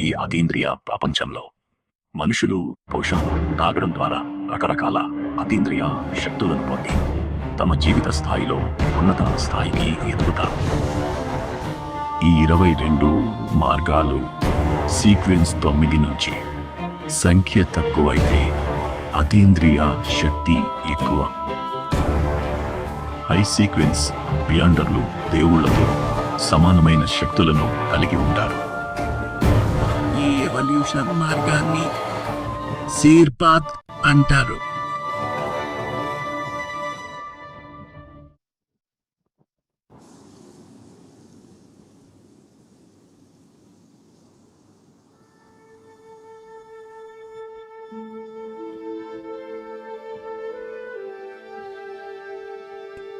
ఈ అతీంద్రియ ప్రపంచంలో మనుషులు పోషణ తాగడం ద్వారా రకరకాల అతీంద్రియ శక్తులను పొంది తమ జీవిత స్థాయిలో ఉన్నత స్థాయికి ఎదుగుతారు. ఈ 22 మార్గాలు సీక్వెన్స్ 9 నుంచి సంఖ్య తక్కువైతే అతీంద్రియ శక్తి ఎక్కువ. హై సీక్వెన్స్ బియాండర్లు దేవుళ్లతో సమానమైన శక్తులను కలిగి ఉంటారు. ఈ ఎవల్యూషన్ మార్గాన్ని సీర్ పాత్ అంటారు.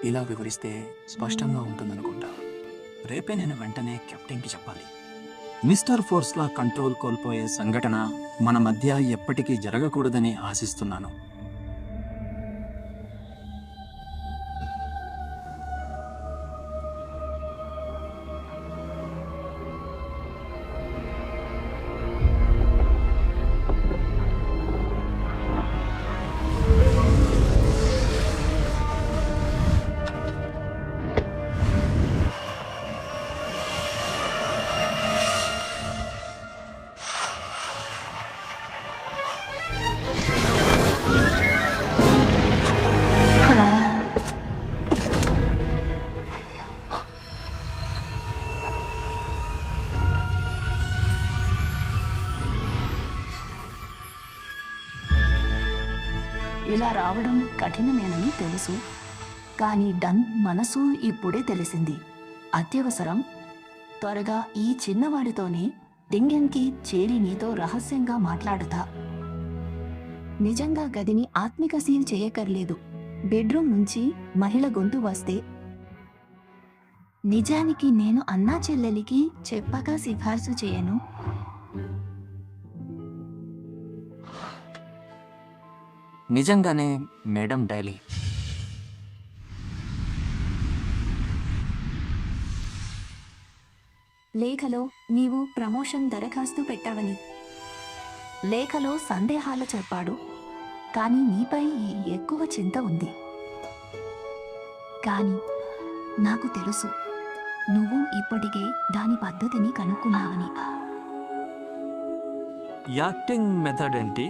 ఇలా వివరిస్తే స్పష్టంగా ఉంటుందనుకుంటా. రేపే నేను వెంటనే కెప్టెన్కి చెప్పాలి. మిస్టర్ ఫోర్స్లా కంట్రోల్ కోల్పోయే సంఘటన మన మధ్య ఎప్పటికీ జరగకూడదని ఆశిస్తున్నాను. ఇలా రావడం కఠినమేనని తెలుసు, కానీ డన్ మనసు ఇప్పుడే తెలిసింది. అత్యవసరం. త్వరగా ఈ చిన్నవాడితోనే డింగెన్కి చేరి నీతో రహస్యంగా మాట్లాడుతా. నిజంగా గదిని ఆత్మిక సీల్ చేయకర్లేదు. బెడ్రూమ్ నుంచి మహిళ గొంతు వస్తే నిజానికి నేను అన్నా చెల్లెలికి చెప్పక సిఫార్సు చేయను. నిజంగానే మేడం డైలీ. లేఖలో నీవు ప్రమోషన్ దరఖాస్తు పెట్టావని. లేఖలో సందేహాలు చెప్పాడు, కానీ నీపై ఎక్కువ చింత ఉంది. కానీ నాకు తెలుసు నువ్వు ఇప్పటికే దాని పద్ధతిని కనుక్కున్నావని. యాక్టింగ్ మెథడ్ ఏంటి?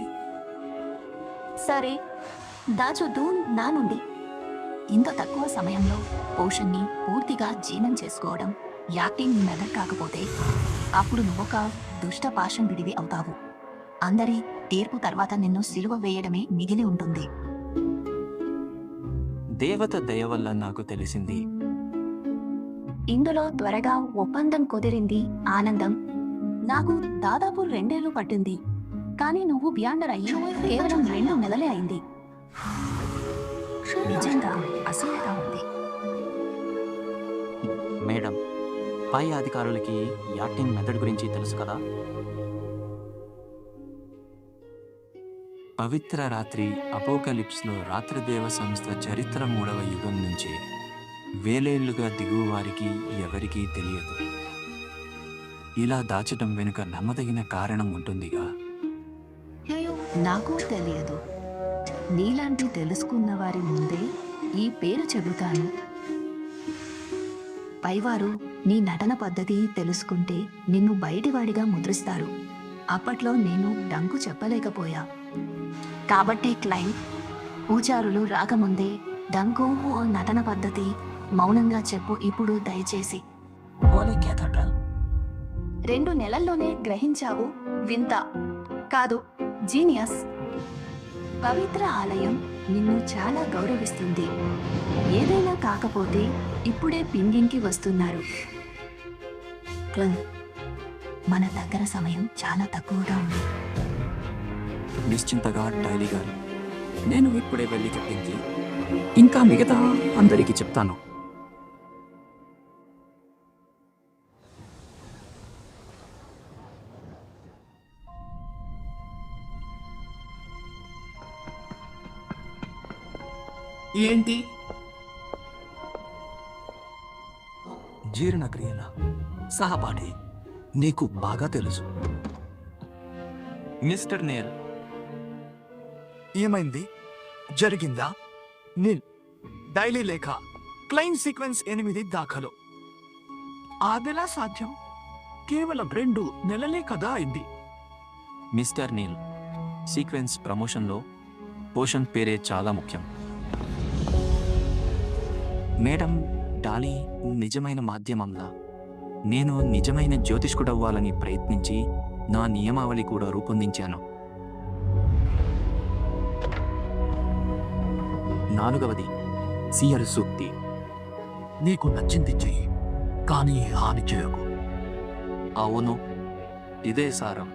సరే, దాచొద్దు నా నుండి. ఇంత తక్కువ సమయంలో పోషన్ని పూర్తిగా జీర్ణం చేసుకోవడం యాక్టింగ్ మెథడ్ కాకపోతే అప్పుడు నువ్వొక దుష్ట పాషండివి అవుతావు. అందరి తీర్పు తర్వాత నిన్ను సిలువ వేయడమే మిగిలి ఉంటుంది. దేవత దయ వల్ల నాకు తెలిసింది. ఇందులో త్వరగా ఒప్పందం కుదిరింది. ఆనందం. నాకు దాదాపు 2 ఏళ్ళు పట్టింది, కానీ నువ్వు బియాండర్ అయ్యి కేవలం 2 నెలలే అయింది. నిజంగా అసూయగా ఉంది. మేడం, పై అధికారులకి యాక్టింగ్ మెథడ్ గురించి తెలుసు కదా. పవిత్ర రాత్రి అపోకలిప్స్లో రాత్రిదేవ సంస్థ చరిత్ర 3వ యుగం నుంచి వేలేళ్లుగా దిగువ వారికి ఎవరికీ తెలియదు. ఇలా దాచటం వెనుక నమ్మదగిన కారణం ఉంటుందిగా. నాకు తెలియదు. నీలాంటి తెలుసుకున్న వారి ముందే ఈ పేరు చెబుతాను. పైవారు నీ నటన పద్ధతి తెలుసుకుంటే నిన్ను బయటివాడిగా ముద్రిస్తారు. అప్పట్లో నేను డంకు చెప్పలేకపోయా. కాబట్టి క్లైంట్, పూజారులు రాకముందే డంకు నటన పద్ధతి మౌనంగా చెప్పు ఇప్పుడు దయచేసి. 2 నెలల్లోనే గ్రహించావు. వింత కాదు, జీనియస్. పవిత్ర ఆలయం నిన్ను చాలా గౌరవిస్తుంది. ఏదైనా కాకపోతే ఇప్పుడే పింగింగ్కి వస్తున్నారు. మన దగ్గర సమయం చాలా తక్కువగా ఉంది. నిశ్చింతగా డైలీ గారు, నేను ఇప్పుడే వెళ్ళి చెప్పింది ఇంకా మిగతా అందరికీ చెప్తాను. ఏంటి? జీర్ణక్రియల సహపాఠి నీకు బాగా తెలుసు. మిస్టర్ నేల్, ఏమైంది? జరిగిందా? నిల్ డైలీ లేఖ క్లైమ్ సీక్వెన్స్ 8 దాఖలు. అదెలా సాధ్యం? కేవలం 2 నెలలే కదా అయింది. మిస్టర్ నీల్, సీక్వెన్స్ ప్రమోషన్లో పోషన్ పేరే చాలా ముఖ్యం. మేడం డాలీ నిజమైన మాధ్యమంలా నేను నిజమైన జ్యోతిష్కుడవ్వాలని ప్రయత్నించి నా నియమావళి కూడా రూపొందించాను. 4వది సియర్ సూక్తి. నీకు నచ్చింది చెయ్యి, కానీ హాని చేయకు. అవును, ఇదే సారం.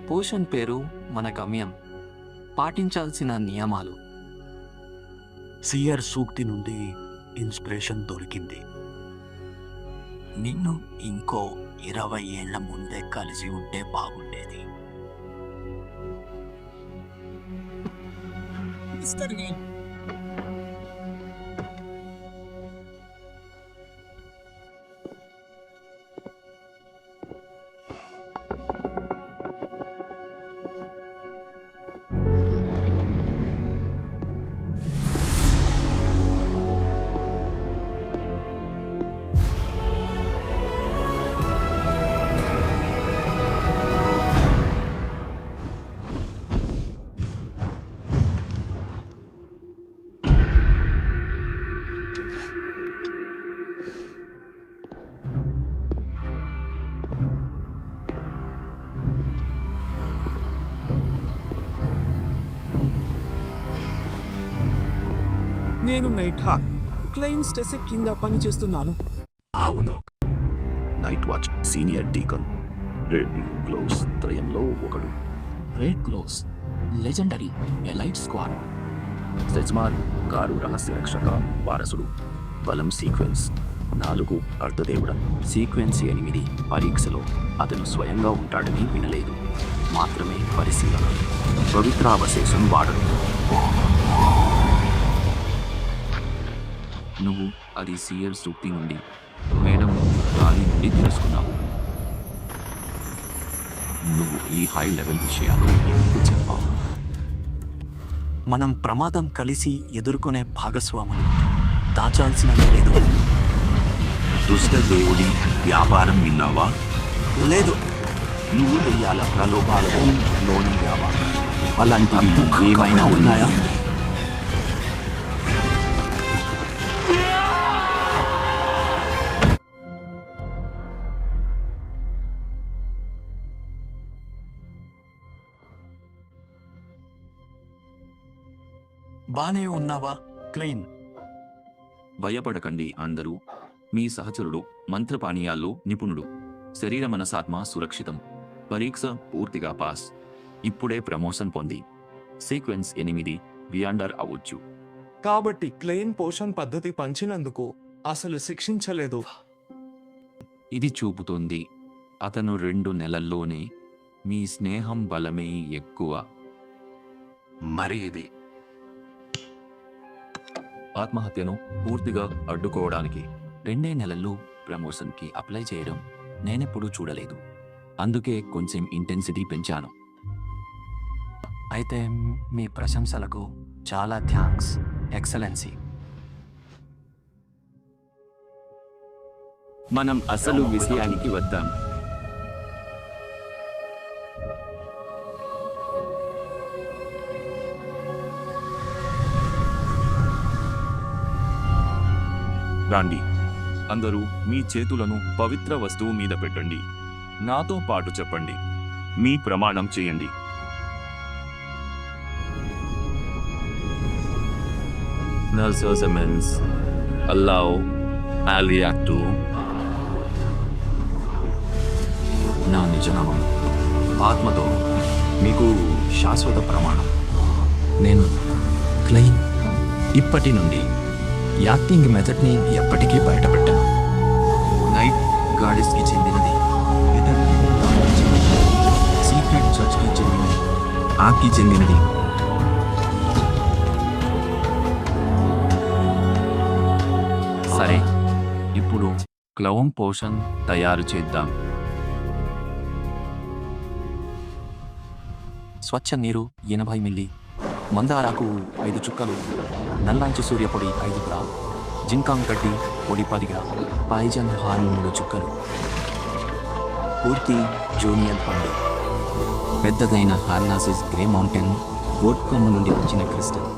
పోషన్ పేరు మన గమ్యం, పాటించాల్సిన నియమాలు. సియర్ సూక్తి నుండి ఇన్స్పిరేషన్ దొరికింది. నిన్ను ఇంకో 20 ఏళ్ల ముందే కలిసి ఉంటే బాగుండేది. నేను నైట్ హాక్ క్లెయిమ్ స్టెసెక్ కింద పనిచేస్తున్నాను. అవును, night watch senior deacon. Red gloves త్రయంలో ఒకడు. Red gloves legendary elite squad. సెజ్మార్ కారు రహస్య రక్షక వారసుడు. బలం సీక్వెన్స్ 4 అర్ధదేవుడ. సీక్వెన్స్ 8 పరీక్షలో అతను స్వయంగా ఉంటాడని వినలేదు, మాత్రమే పరిశీలన. పవిత్రావశేషం వాడడు. నువ్వు అది సియర్ సూక్తి నుండి, మేడం గాలి నుండి తెలుసుకున్నావు. నువ్వు ఈ హై లెవెల్ విషయాలు ఎందుకు చెప్పావు? మనం ప్రమాదం కలిసి ఎదుర్కొనే భాగస్వాములు, దాచాల్సిన లేదు. దుష్ట దేవుడి వ్యాపారం విన్నావా? లేదు, నువ్వు దెయ్యాల ప్రలోభాలకు లోని వ్యాపారం అలాంటివి ఏమైనా ఉన్నాయా? బానే ఉన్నావా క్లెయిన్? భయపడకండి అందరూ. మీ సహచరుడు మంత్రపానీయాల్లో నిపుణుడు. శరీర మనసాత్మ సురక్షితం. పరీక్ష పూర్తిగా పాస్. ఇప్పుడే ప్రమోషన్ పొంది సీక్వెన్స్ 8 బియాండర్ అవ్వచ్చు. కాబట్టి క్లెయిమ్ పోషన్ పద్ధతి పంచినందుకు అసలు శిక్షించలేదు. ఇది చూపుతోంది అతను 2 నెలల్లోనే మీ స్నేహం బలమే ఎక్కువ. మరి ఇది ఆత్మహత్యను పూర్తిగా అడ్డుకోవడానికి 2 నెలల్లో ప్రమోషన్కి అప్లై చేయడం నేనెప్పుడూ చూడలేదు. అందుకే కొంచెం ఇంటెన్సిటీ పెంచాను. అయితే మీ ప్రశంసలకు చాలా థ్యాంక్స్ ఎక్సలెన్సీ. మనం అసలు విషయానికి వద్దాం. రండి, అందరూ మీ చేతులను పవిత్ర వస్తువు మీద పెట్టండి. నాతో పాటు చెప్పండి. మీ ప్రమాణం చేయండి. Nalsosamen's allow aliatu. నా నిజనామం ఆత్మతో మీకు శాశ్వత ప్రమాణం. నేను క్లెయిన్ ఇప్పటి నుండి యాక్టింగ్ మెథడ్ని ఎప్పటికీ బయటపెట్టాను. నైట్ గార్డెస్కి చెందినది, సీక్రెట్ చర్చ్కి చెందినది, ఆకి చెందినది. సరే, ఇప్పుడు క్లౌన్ పోషన్ తయారు చేద్దాం. స్వచ్ఛ నీరు 80 మిల్లీ, మందారాకు 5 చుక్కలు, నల్లాంచి సూర్యపొడి 5 గ్రామ్, జింకాంగ్ గడ్డి పొడి 10 గ్రామ్, పాయిజన్ హార్న్ 3 చుక్కలు, పూర్తి జూనియర్ పండు, పెద్దదైన హార్నాసిస్ గ్రే మౌంటైన్ గోట్ కొమ్ము నుండి వచ్చిన క్రిస్టల్.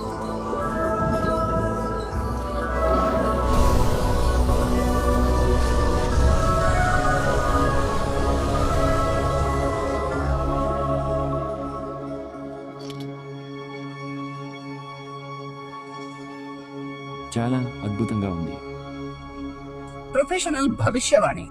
చాలా అద్భుతంగా ఉంది. ప్రొఫెషనల్ భవిష్యవాణి.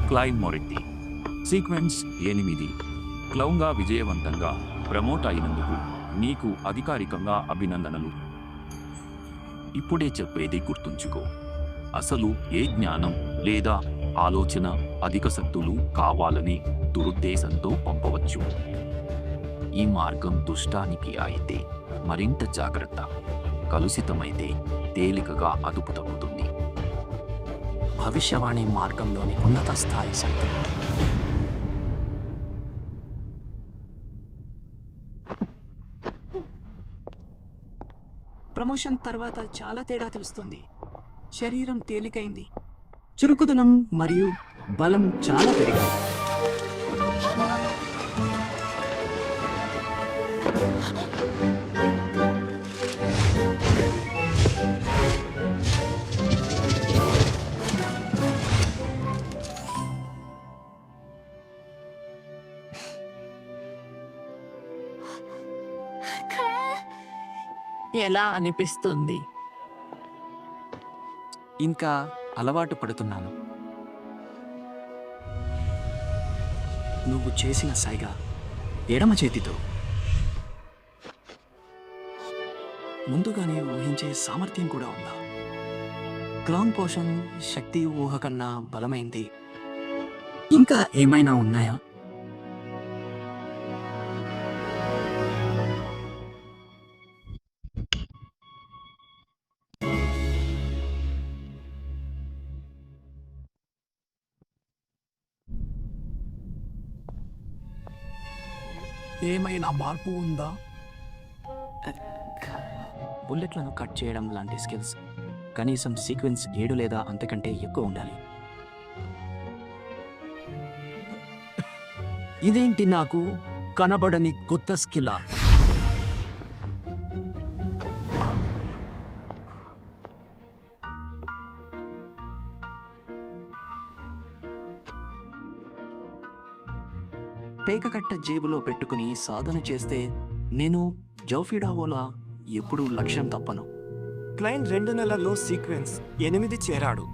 క్లైవ్ మొరెట్టి. సీక్వెన్స్ 8. క్లౌన్గా విజయవంతంగా ప్రమోట్ అయినందుకు నీకు అధికారికంగా అభినందనలు. ఇప్పుడే చెప్పేది గుర్తుంచుకో. అసలు ఏ జ్ఞానం లేదా ఆలోచన అధిక శక్తులు కావాలని దురుద్దేశంతో పంపవచ్చు. ఈ మార్గం దుష్టానికి అయితే మరింత జాగ్రత్త. కలుషితమైతే తేలికగా అదుపు తగ్గుతుంది. భవిష్యవాణి మార్గంలోని ఉన్నత స్థాయి శక్తి. ప్రమోషన్ తర్వాత చాలా తేడా తెలుస్తుంది. శరీరం తేలికైంది, చురుకుదనం మరియు బలం చాలా పెరిగాయి. ఎలా అనిపిస్తుంది? ఇంకా అలవాటు పడుతున్నాను. నువ్వు చేసిన సైగ ఎడమ చేతితో ముందుగానే ఊహించే సామర్థ్యం కూడా ఉందా? క్లౌన్ పోషన్ శక్తి ఊహ కన్నా బలమైంది. ఇంకా ఏమైనా ఉన్నాయా? ఏమైనా మార్పు ఉందా? బుల్లెట్లను కట్ చేయడం లాంటి స్కిల్స్ కనీసం సీక్వెన్స్ 7 లేదా అంతకంటే ఎక్కువ ఉండాలి. ఇదేంటి నాకు కనబడని కొత్త స్కిలా? పేకకట్ట జేబులో పెట్టుకుని సాధన చేస్తే నేను జౌఫిడావోలా ఎప్పుడూ లక్ష్యం తప్పను. క్లైన్ 2 నెలల్లో సీక్వెన్స్ 8 చేరాడు.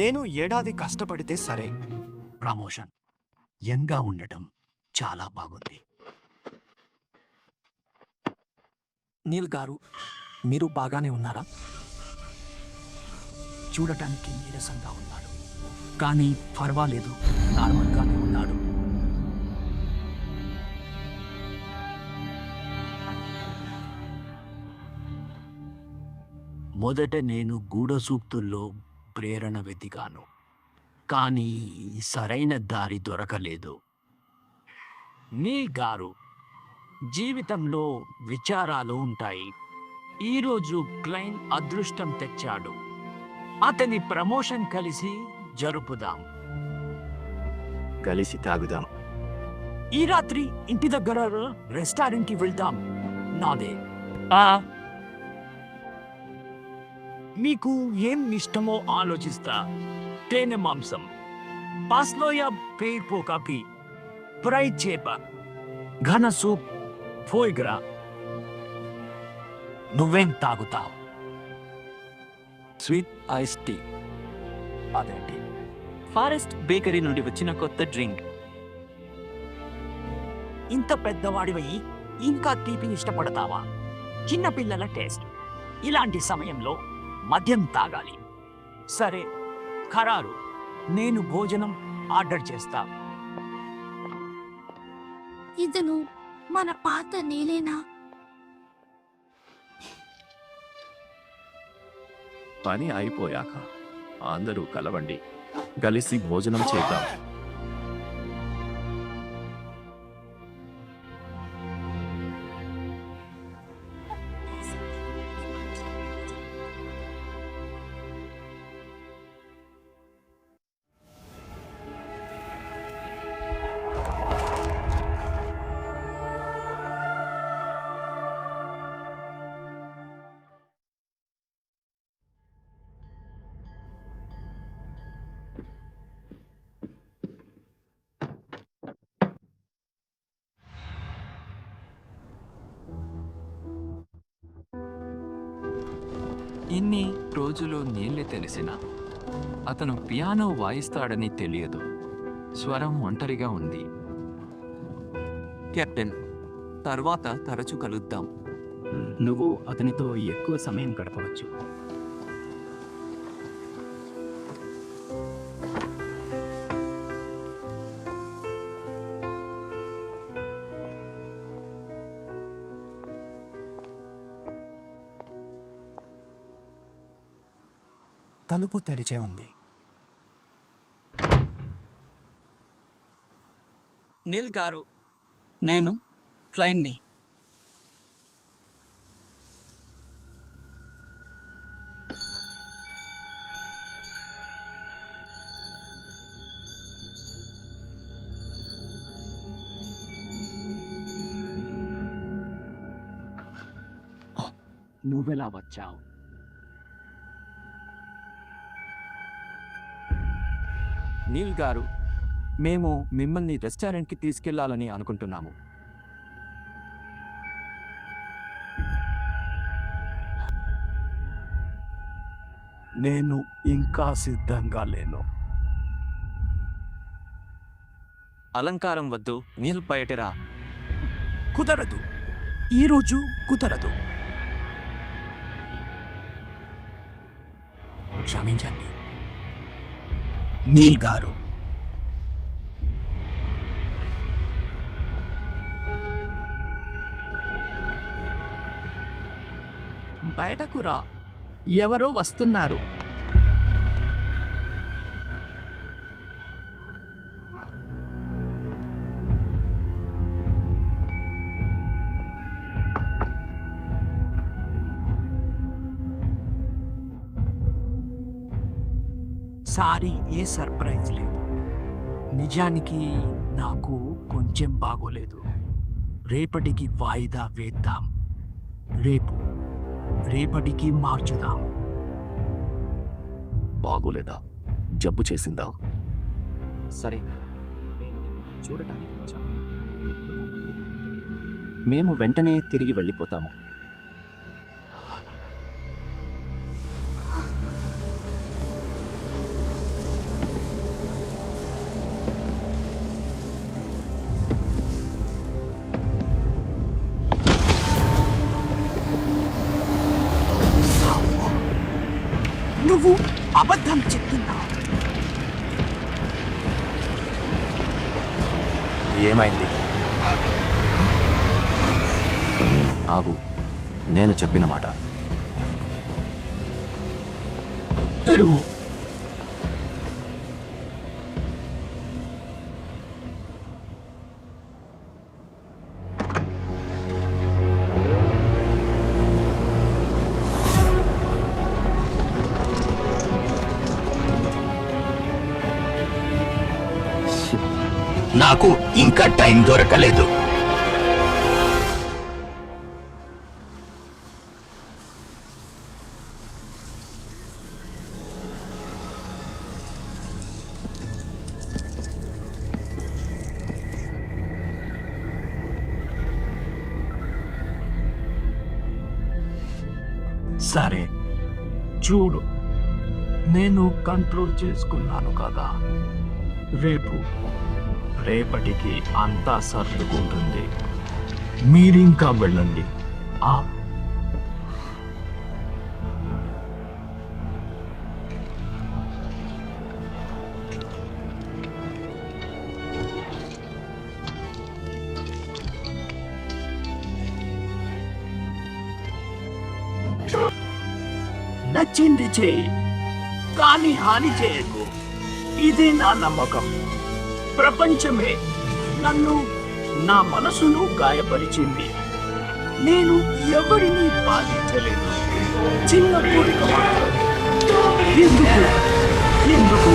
నేను ఏడాది కష్టపడితే సరే. ప్రమోషన్ యంగ్గా ఉండటం చాలా బాగుంది. నీల్ గారు, మీరు బాగానే ఉన్నారా? చూడటానికి నీరసంగా ఉన్నాడు, కానీ పర్వాలేదు, నార్మల్గానే ఉన్నాడు. మొదట నేను గూఢసూక్తుల్లో ప్రేరణ వెతికాను, కానీ సరైన దారి దొరకలేదు. నీ గారు, జీవితంలో విచారాలు ఉంటాయి. ఈరోజు క్లైన్ అదృష్టం తెచ్చాడు. అతని ప్రమోషన్ కలిసి జరుపుదాం. కలిసి తాగుదాం. ఈ రాత్రి ఇంటి దగ్గర రెస్టారెంట్కి వెళ్దాం. నాదే. మీకు ఏం ఇష్టమో ఆలోచిస్తా. తేనె మాంసం, పాస్లోయ పేర్పోకాకి, ఫ్రై చేప, ఘన సూప్, ఫోయిగ్రా. నువ్వేం తాగుతావు? Sweet ice tea. అదేంటి ఫారెస్ట్ బేకరీ నుండి వచ్చిన కొత్త డ్రింక్. ఇంత పెద్దవాడివై ఇంకా తీపిని ఇష్టపడతావా? చిన్నపిల్లల టేస్ట్. ఇలాంటి సమయంలో మద్యం తాగాలి. సరే, ఖరారు. నేను భోజనం ఆర్డర్ చేస్తా. ఇతను మన పాత నేలేనా? పని అయిపోయాక అందరూ కలవండి, కలిసి భోజనం చేద్దాం. ఇన్ని రోజులు నీళ్ళే తెలిసిన అతను పియానో వాయిస్తాడని తెలియదు. స్వరం ఒంటరిగా ఉంది. కెప్టెన్, తర్వాత తరచు కలుద్దాం. నువ్వు అతనితో ఎక్కువ సమయం గడపవచ్చు. తలుపు తెరిచే ఉంది. నీల్ గారు, నేను ట్రైన్ని. నువ్వెలా వచ్చావు? నీల్ గారు, మేము మిమ్మల్ని రెస్టారెంట్కి తీసుకెళ్లాలని అనుకుంటున్నాము. నేను ఇంకా సిద్ధంగా లేను. అలంకారం వద్దు, నీల్ బయటరా. కుదరదు, ఈరోజు కుదరదు. క్షమించండి నీల్ గారు. బయటకు రా, ఎవరో వస్తున్నారు. సారీ, ఏ సర్ప్రైజ్ లేదు. నిజానికి నాకు కొంచెం బాగోలేదు. రేపటికి వాయిదా వేద్దాం. రేపటికి మార్చుదాం. బాగోలేదా? జబ్బు చేసిందా? సరే, చూడటానికి వచ్చాము. మేము వెంటనే తిరిగి వెళ్ళిపోతాము. నువ్వు అబద్ధం చెప్తున్నావు. ఏమైంది? ఆగు, నేను చెప్పిన మాట. తెరువు. నాకు ఇంకా టైం దొరకలేదు. సరే, చూడు, నేను కంట్రోల్ చేసుకున్నాను కదా. రేపటికి అంతా సర్దుకుంటుంది. మీరింకా వెళ్ళండి. నచ్చింది చేయి, కానీ హాని చేయకు. ఇదే నా నమ్మకం. ప్రపంచమే నన్ను, నా మనసును గాయపరిచింది. నేను ఎవరిని బాధించలేదు. చిన్న కోరిక మాత్రమే. ఎందుకు ఎందుకు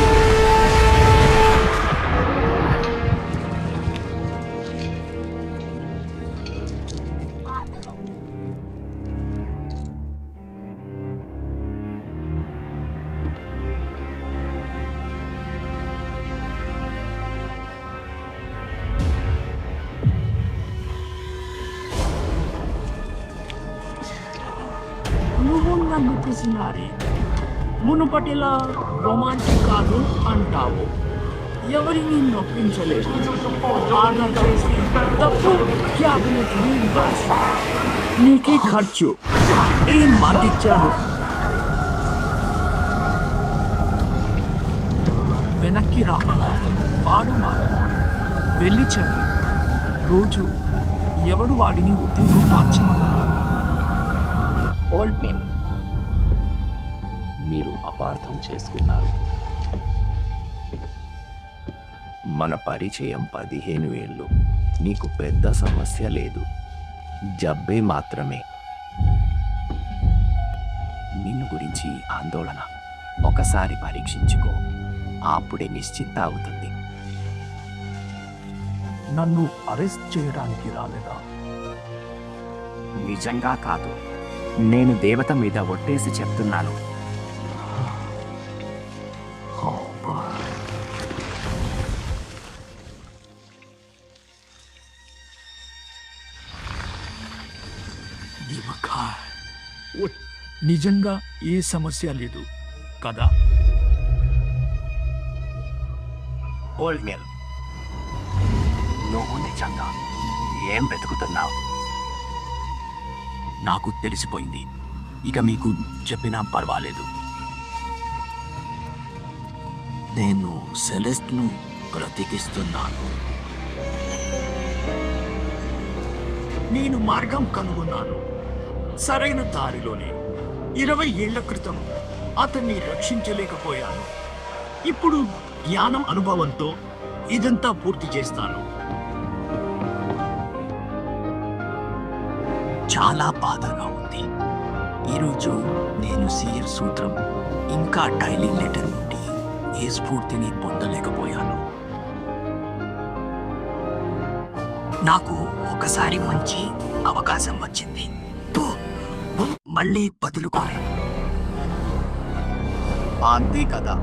నువ్వు నన్ను పిసినారి, మునుపటిలా రొమాంటిక్ కాదు అంటావు. ఎవరిని నొప్పించలేదు. ఆర్డర్ చేసి తప్పు క్యాబినెట్ నీకే ఖర్చు. ఏం మాటిచ్చాను? వెనక్కి రా, వాడు మారు. వెళ్ళి చెప్పు. రోజు ఎవడు వాడిని ఉద్యోగం మార్చమన్నారు? ఓల్డ్ మెన్, మీరు అపార్థం చేసుకున్నారు. మన పరిచయం 15 ఏళ్ళు. నీకు పెద్ద సమస్య లేదు, జబ్బే మాత్రమే. నిన్ను గురించి ఆందోళన. ఒకసారి పరీక్షించుకో, అప్పుడే నిశ్చింత అవుతుంది. నన్ను అరెస్ట్ చేయడానికి రాలేదా? నిజంగా కాదు. నేను దేవత మీద ఒట్టేసి చెప్తున్నాను. నిజంగా ఏ సమస్య లేదు కదా? ఓల్డ్ మెన్, నువ్వు నిజంగా ఏం వెతుకుతున్నావు? నాకు తెలిసిపోయింది. ఇక మీకు చెప్పినా పర్వాలేదు. నేను సెలెస్ట్ను బ్రతికిస్తున్నాను. నేను మార్గం కనుగొన్నాను. సరైన దారిలోనే. 20 ఏళ్ల క్రితం అతన్ని రక్షించలేకపోయాను. ఇప్పుడు జ్ఞానం అనుభవంతో ఇదంతా పూర్తి చేస్తాను. చాలా బాధగా ఉంది. ఈరోజు నేను సీయర్ సూత్రం ఇంకా డైలీ లెటర్ నుండి ఏ స్ఫూర్తిని పొందలేకపోయాను. నాకు ఒకసారి మంచి అవకాశం వచ్చింది. మళ్ళీ బదులుకోలే. అంతే కదా.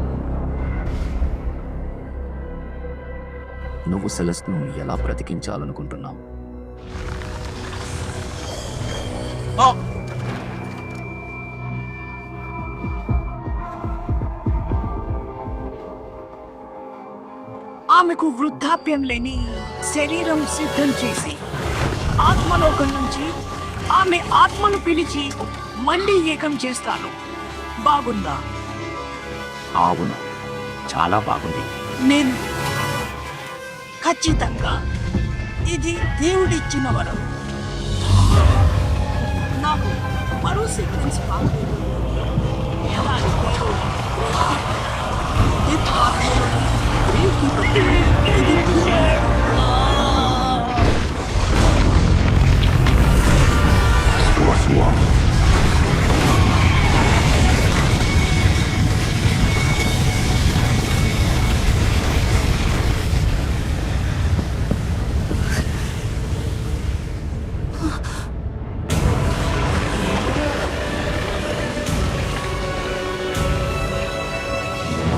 నువ్వు సెలెస్ట్ను ఎలా బ్రతికించాలనుకుంటున్నావు? ఆమెకు వృద్ధాప్యం లేని శరీరం సిద్ధం చేసి ఆత్మలోకం నుంచి ఆమె ఆత్మను పిలిచి మళ్ళీ ఏకం చేస్తాను. బాగుందా? అవును, చాలా బాగుంది. నేను ఖచ్చితంగా ఇది దేవుడిచ్చిన వరం. నాకు మరో సీక్వెన్స్ కావాలి. ఎలా అంటే, ఇది ఆత్మలోని ఇది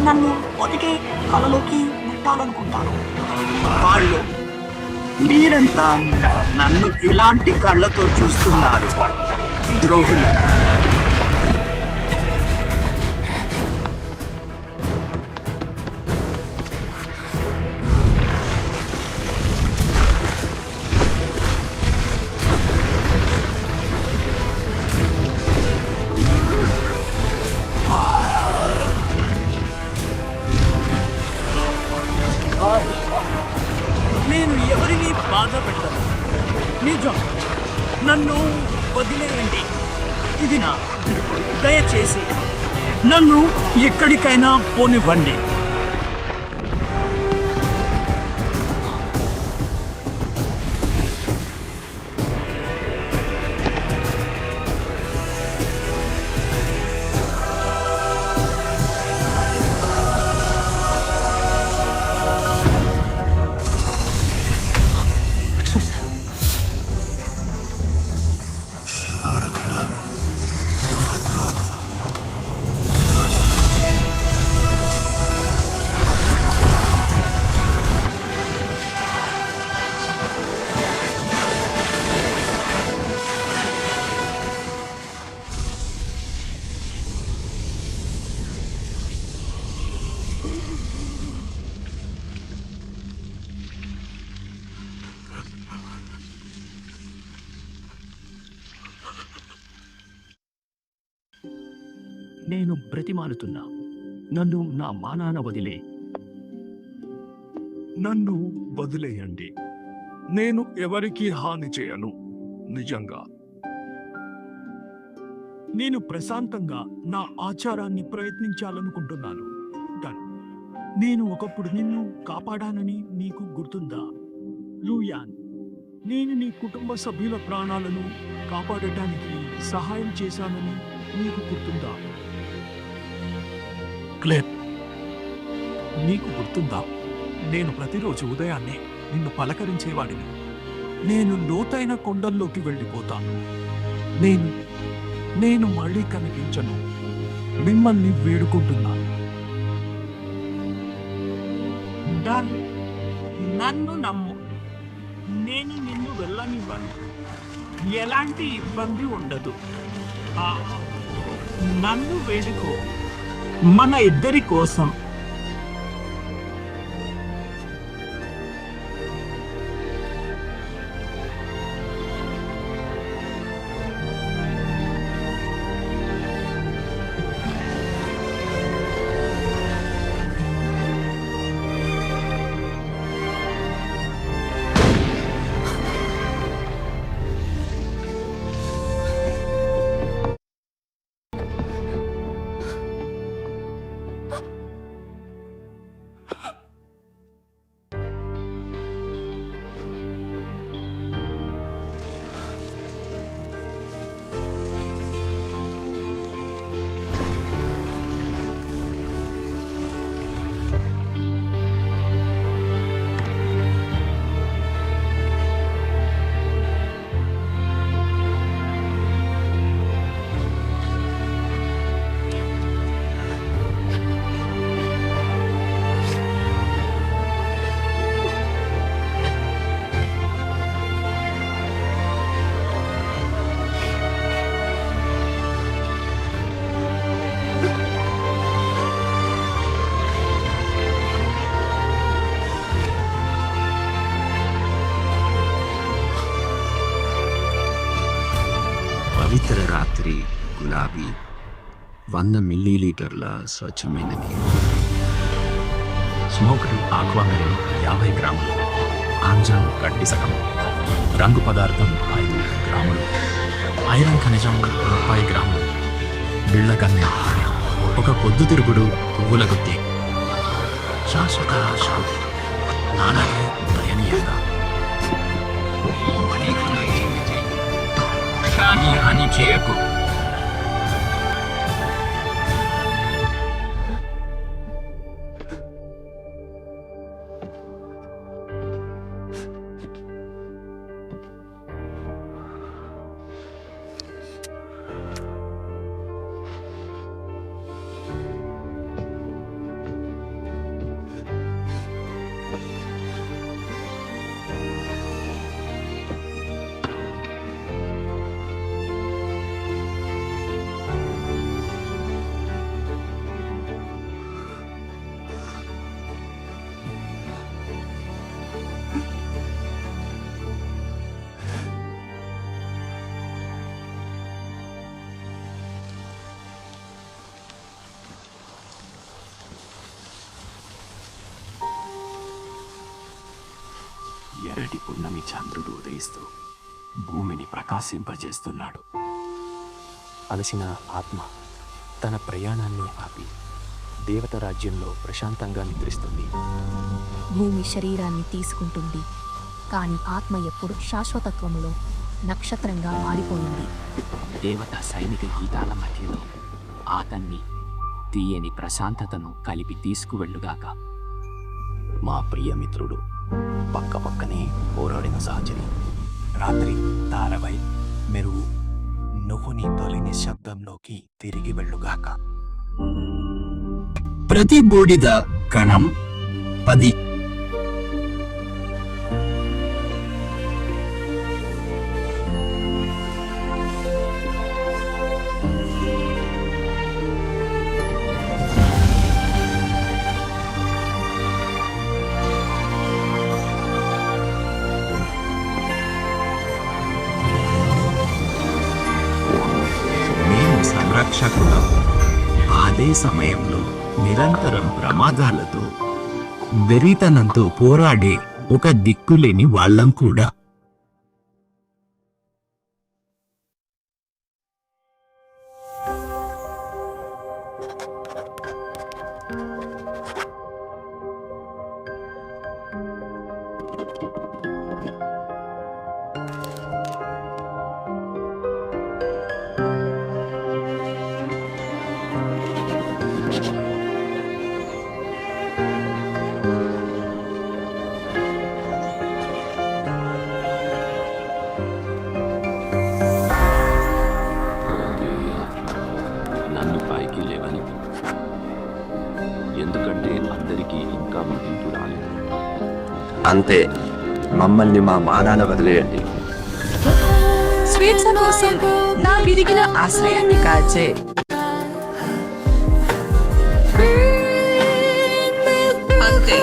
నన్ను ఒదిగే కళలోకి నెట్టాలనుకుంటాను. వాళ్ళు మీరంతా నన్ను ఇలాంటి కళ్ళతో చూస్తున్నారు. ద్రోహులు. దయచేసి నన్ను ఎక్కడికైనా పోనివ్వండి. నేను బ్రతిమాలుతున్నా, నన్ను నా మానాన వదిలే. నన్ను వదిలేయండి. నేను ఎవరికీ హాని చేయను. నిజంగా నేను ప్రశాంతంగా నా ఆచారాన్ని ప్రయత్నించాలనుకుంటున్నాను. డన్. నేను ఒకప్పుడు నిన్ను కాపాడానని నీకు గుర్తుందా లూయాన్? నేను నీ కుటుంబ సభ్యుల ప్రాణాలను కాపాడటానికి సహాయం చేశానని నీకు గుర్తుందా క్లేర్? నీకు గుర్తుందా నేను ప్రతిరోజు ఉదయాన్నే నిన్ను పలకరించేవాడిని. నేను లోతైన కొండల్లోకి వెళ్ళిపోతాను. నేను మళ్ళీ కనిపించను. మిమ్మల్ని వేడుకుంటున్నాను. నన్ను నమ్ము, నేను నిన్ను వెళ్ళనివ్వను. ఎలాంటి ఇబ్బంది ఉండదు. నన్ను వేడుకో, మన ఇద్దరి కోసం. పవిత్ర రాత్రి గులాబీ 100 మిల్లీలీటర్ల స్వచ్ఛమైన నీరు. స్మోక్డ్ ఆక్వామెరిన్ 50 గ్రాములు. ఆంజల్ గడ్డి సగం. రంగు పదార్థం 5 గ్రాములు. ఐరన్ ఖనిజం 30 గ్రాములు. బిళ్ళగన్నె. ఒక పొద్దుతిరుగుడు పువ్వుల గుత్తి. శాశ్వత ఆశ. నాన్నకి దయనీయంగా. కానీ హాని చేయకు. ఎర్రటి పున్నమి చంద్రుడు ఉదయిస్తూ భూమిని ప్రకాశింపజేస్తున్నాడు. అలసిన ఆత్మ తన ప్రయాణాన్ని ఆపి దేవత రాజ్యంలో ప్రశాంతంగా నిద్రిస్తుంది. భూమి శరీరాన్ని తీసుకుంటుంది, కానీ ఆత్మ ఎప్పుడు శాశ్వతత్వములో నక్షత్రంగా మారిపోయింది. దేవత సైనిక గీతాల మధ్యలో అతన్ని తీయని ప్రశాంతతను కలిపి తీసుకువెళ్ళుగాక. మా ప్రియమిత్రుడు పక్క పక్కనే పోరాడిన సహచరి రాత్రి తారవై మెరుగు నువ్వు నీ తొలి నిశ్శబ్దంలోకి తిరిగి వెళ్ళుగాక. ప్రతి బూడిద కణం 10. మేము సంరక్షకులం. అదే సమయంలో నిరంతరం ప్రమాదాలతో వెరితనంతో పోరాడే ఒక దిక్కులేని వాళ్ళం కూడా. నన్ను పైకి లేవని, ఎందుకంటే అందరికీ ఇంకా ముగింపు రాలేదు. అంతే, మమ్మల్ని మా మానాన వదిలేయండి. స్వేచ్ఛ కోసం నా విరిగిన ఆశ్రయాన్ని కాచే అంతే.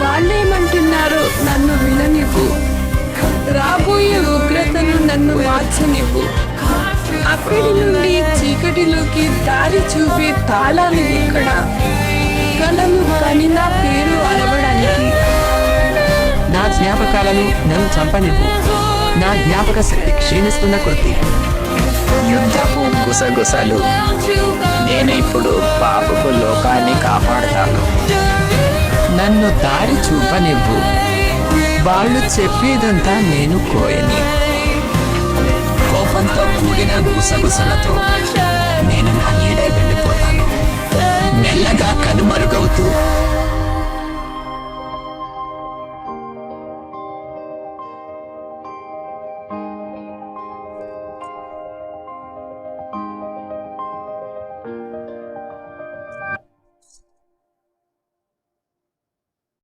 వాళ్ళేమంటున్నారో నన్ను విననివ్వు. రాబోయే ఉగ్రతను నన్ను మార్చనివ్వు. అక్కడి నుండి చీకటిలోకి దారి చూపే తాళాలు ఎక్కడ? కలలు కాని నా పేరు అరవడానికి నా జ్ఞాపకాలను నన్ను చంపనివ్వు. నా జ్ఞాపక శక్తి క్షీణిస్తున్న కొద్దీ యుద్ధపు గుసగుసలు. నేను ఇప్పుడు పాపపు లోకాన్ని కాపాడతాను. నన్ను దారి చూపనివ్వు. వాళ్ళు చెప్పేదంతా నేను కోయని. కోపంతో కూడిన గుసగుసలతో నేను నా నీడై వెళ్ళిపోతాను. మెల్లగా కనుమరుగవుతూ